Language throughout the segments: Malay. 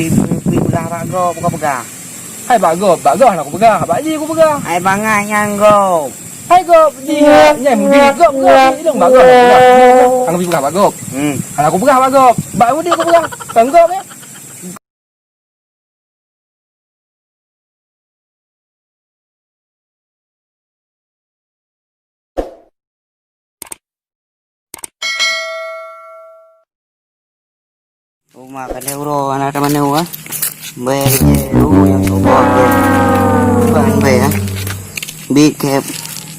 pi pegang bago bukan pegang. Hai bago lah aku pegang. Pak Haji aku pegang. Ai bangai nyanggo. Hai gop, di nyai mudi gop ilung bago lah aku pegang. Ang pegang bago. Kalau aku pegang bago. Pak mudi aku pegang. Bang gop ya. Rumah kan euro anak teman euro ah. Bayar je rumah yang kau bawa ke. Bahan bayar. Big cap.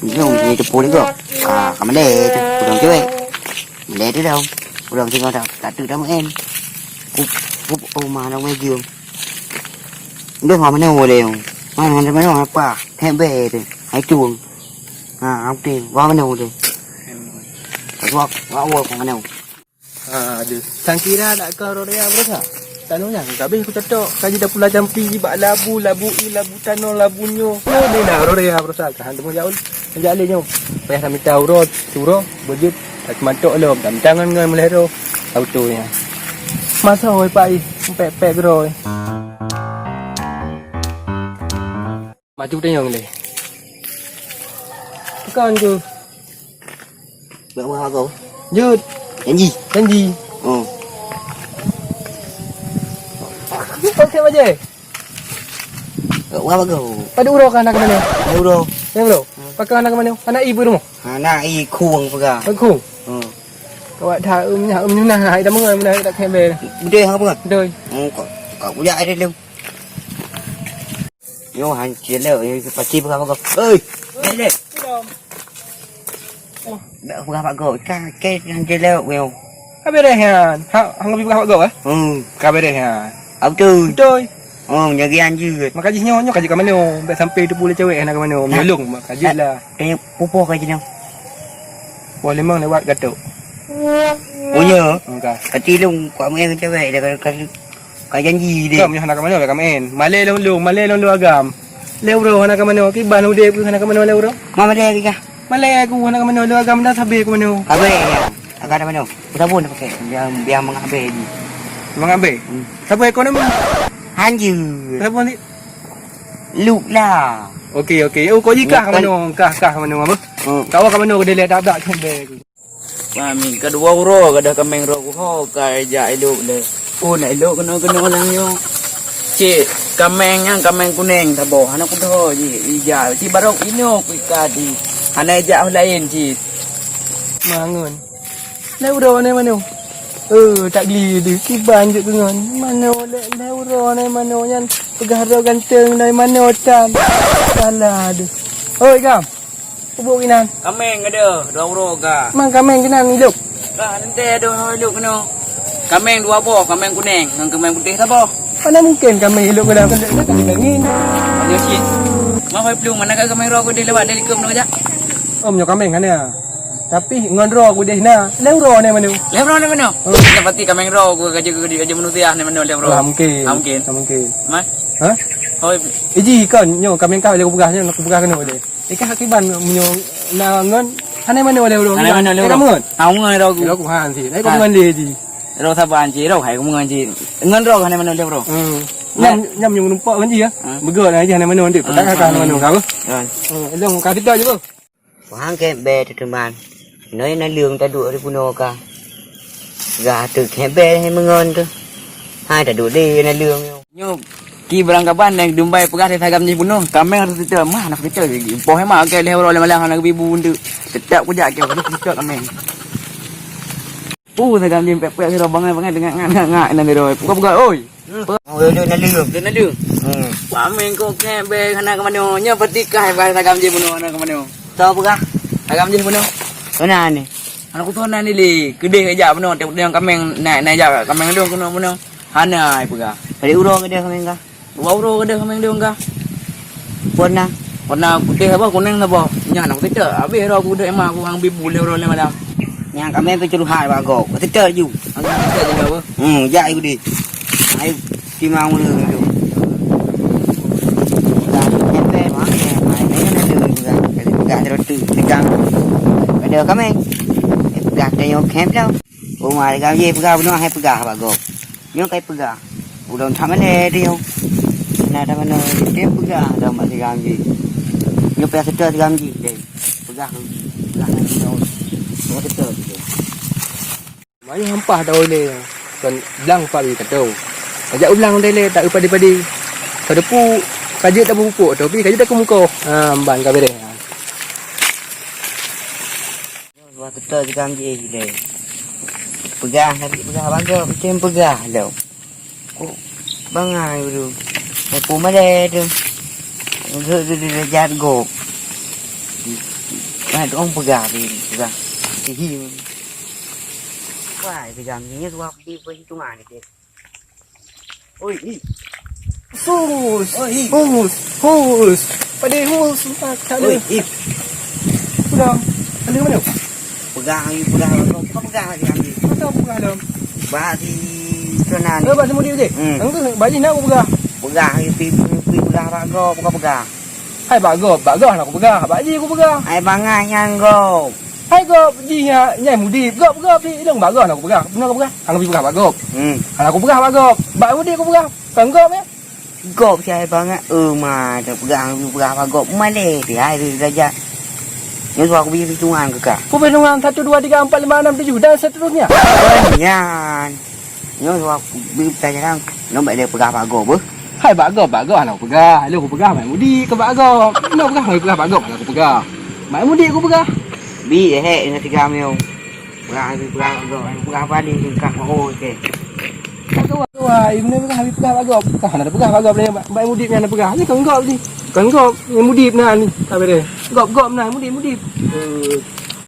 Dùng gì cho puli gốc. Cả vấn đề của chơi. Vấn đề tới đâu? Của đồng thì ngon thật. Cả từ đó mà em. Cúp mà nó ngay giường. Đứa họ mà nêu đều. Mà mấy họ quả. Thêm về thì hãy chuồng. Không tiền. Qua mà nêu thì. Qua của mà nêu. Aduh, sang kira nak ke Rorea berapa? Tanunya, tapi aku cocok. Kaji dah pula jampi, bak labu tano, labu nyo. Ni nak Rorea berapa? Kahan temu jauh. Menjali nyo. Payah kami tahu road, turo, bujut, tak mantok lom. Tam jangan ngai melero. Auto nya. Masa oi pai, pek rồi. Maju dia yang ni. Bukan tu. Berapa kau? Jut. Janji. Pakai aja. Berapa kau? Pada uro kan anak mana? Euro. Pakai anak mana? Anak ibu rumah. Anak i kuang pegang. Aku. Kau dah nah hai dah mengai mana tak kembe. Betul apa kan? Betul. Kau punya ada lu. Yo han chia leo pasti pegang kau. Oi. Lele. Dah pegang pak kau. Cái han chia leo weo. Kabe deh han. Hang lebih pegang kau ah? Kabe deh han. Ông Tư. Betul. Nhà ghi anh chứ. Makanya nyo kaji ka mana? Sampai sampai tu boleh cewek anak mana? Melung makaji lah. Cái popo cái gì đâu? Boleh memang lewat gatuk. Ủa nhớ? Enggak. Kati lung quả em cho vậy là cái danh gì đi. Kau punya anak mana ka men? Malay long agam. Leuro anak mana? Ki ban ude ku anak mana leuro? Mama đây kìa. Malay aku anak mana leuro agam dah sabi ku mana? Abe ya. Agak ada mana? Kita pun pakai biar mengabe di. Mengambil. Sabi ko naman. Hanju. Sabi ni. Luk lah. Okey. Kau jika ka mana? Kah mana apa? Kau ka mana dia dah kembe. Kami kedua uro kada kameng ro ko ka ja iluk le. Na iluk kena lang yo. Cik kameng yang kameng kuning tabo. Anak ku tho ji ija ci barok ino ku ka di. Ana ja lain ji. Mangun. Leuro ni mana? Tak geli dia. Kiban je dengan. Mana leuro ni mana yang pegara ganteng dari mana otan. Salah dia. Oi kam. Kubuk kinan. Kameng ada 2 uro ka. Mang kameng kinan iluk. Ka nanti ada iluk kena. Kameng 2 boh, kameng kuning, dengan kameng putih tabo. Mana mungkin kameng iluk kena angin. Dia si. Mau pelung mana ka kameng ro ko di lewat dari kem no ja. Nyo kameng kan ya. Tapi ngonro aku deh na. Leuro ni mana? Leuro ni mana? Seperti kameng ro ko kerja manusia ni mana leuro. Mungkin. Mas. Ha? Hoi. Iji kan nyo kameng kau le aku pegah kena deh. Ikan hakiban nyo na ngon. Ane mana leuro? Ane mana leuro? Ang ngon ro ko. Aku han si. Nai ko ngon deh ji. Ro saban ji ro hai ko ngon ji. Ngon ro ane mana leuro? Nyam yung numpak kan ji ya. Bego na ji ane mana ndek. Petak ka mana kau. Long ka tidak je ko. Hang ke be tu teman. Nói nó lương ta đuổi đi puno cả gà từ khe be hay mưa ngon cơ hai ta đuổi đi nó lương nhau ki barang kapan yang dumbai pegah di tagam ni puno kami harus kita mah nak kita po he mah ke leho le malah nak bibu undu tetap ku jak ke harus kita kami tagam ni pek ro bangai dengan ngak nan rồi pegah oi nó lương kami ko khe be kana kamano nya petikah ba tagam ni puno ana kamano to pegah tagam ni puno Kena ni. Anak ku tona ni li. Gede aja benar tengok dia kameng naik aja. Kameng dia kena benar. Hana ai pega. Dari uro ke dia kameng ka? 2 uro ke dia kameng dia ka? Warna putih apa kuning apa? Nya nak tidak. Habis ro aku dak emang aku hang bibu le ro le malam. Yang kameng pe curu hai ba go. Tidak ju. Hang tidak je apa? Ja aku di. Ai timang lu tu. Nyampe mah. Ai ni nak dia pega. Pega roti tegang. Được cảm ơn gạt cho vô kém đâu ngoài gạo dê gạo nó hay gà bà gồm nhớ cái gà udah sama dia. Nah, ada mana dia pegang dah masih gamji. Dia payah sedar gamji deh. Pegang dia. Mau sedar dia. Mai hampah dah oleh. Kan belang pak bi kata. Ajak ulang dele tak upadi-padi. Kadepu kaje tak pupuk tu, pi kaje tak kemuka. Ban ka bere. Buat sedar gamji deh. Pegang bangga macam pegang dah. Kok bangai dulu. Aku mana tu. Dia jago. Ada orang pegang pegang. Hiu. Wah, pegang ni tu apa di perhitungan ni. Oi, ni. Hus. Hus. Pada hus tak ada. Oi, Pulang. Ada mana? pegang. Kau pegang lagi kami. Kau tahu bukan dalam. Bagi kenan. Bahasa mudi je. Angku bagi nak aku pegang. Pegang pi pegang bago, bukan pegang. Hai bago nak aku pegang. Bagi aku pegang. Ai bangai yang go. Hai go ji nyai mudi. Go pi dong bago nak aku pegang. Benar aku pegang. Angku pegang bago. Aku pegang bago. Bak mudi aku pegang. Kan go ya. Go saya bangai. Mah dah pegang bago. Mana dia ai raja. Ni tu aku punya hitungan ke kak? Aku hitungan 1 2 3 4 5 6 7 dan seterusnya. Banyak. Ni tu aku beri pelajaran. Nombor dia pegang bago ber. Hai bago nak aku pegang. Lu aku pegang mai mudi ke bago. Nak pegang bago aku pegang. Mai mudi aku pegang. Bi hek dengan 3 mil. Pegang bago. Pegang apa ni kak mau okey. Wah, ini pegang habis pegang bago. Kah nak pegang bago ni. Mai mudi ni nak pegang. Ni kan gop ni. Kan gop ni mudi nah ni. Tak bere. Gop nah mudi.